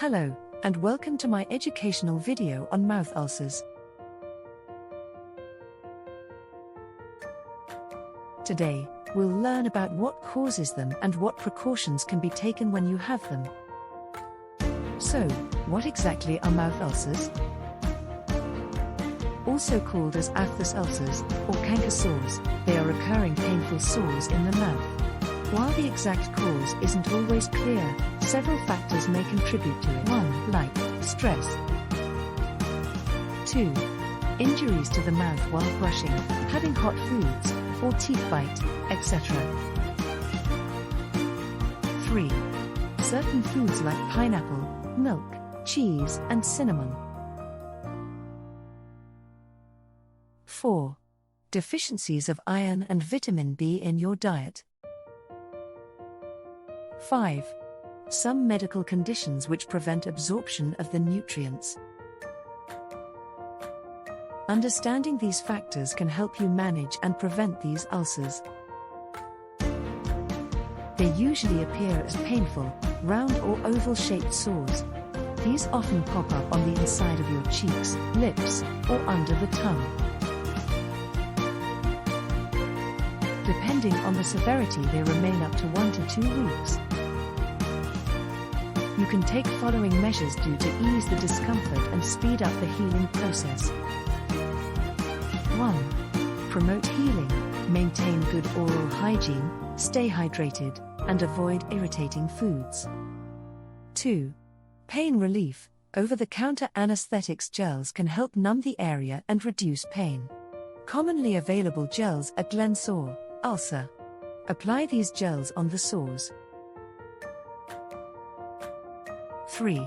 Hello, and welcome to my educational video on mouth ulcers. Today, we'll learn about what causes them and what precautions can be taken when you have them. So, what exactly are mouth ulcers? Also called as Aphthous ulcers, or canker sores, they are recurring painful sores in the mouth. While the exact cause isn't always clear, several factors may contribute to it. 1. Like stress. 2. Injuries to the mouth while brushing, having hot foods, or teeth bite, etc. 3. Certain foods like pineapple, milk, cheese, and cinnamon. 4. Deficiencies of iron and vitamin B in your diet. 5. Some medical conditions which prevent absorption of the nutrients. Understanding these factors can help you manage and prevent these ulcers. They usually appear as painful, round or oval-shaped sores. These often pop up on the inside of your cheeks, lips, or under the tongue. Depending on the severity, they remain up to 1 to 2 weeks. You can take following measures to ease the discomfort and speed up the healing process. 1. Promote healing, maintain good oral hygiene, stay hydrated, and avoid irritating foods. 2. Pain relief, over-the-counter anesthetics gels can help numb the area and reduce pain. Commonly available gels are Glen sore, ulcer. Apply these gels on the sores. 3.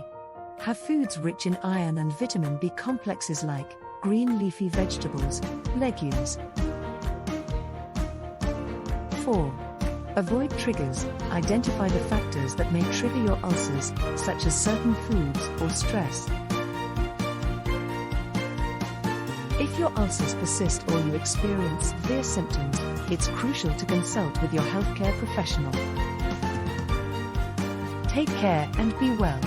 Have foods rich in iron and vitamin B complexes like green leafy vegetables, legumes. 4. Avoid triggers. Identify the factors that may trigger your ulcers, such as certain foods or stress. If your ulcers persist or you experience severe symptoms, it's crucial to consult with your healthcare professional. Take care and be well.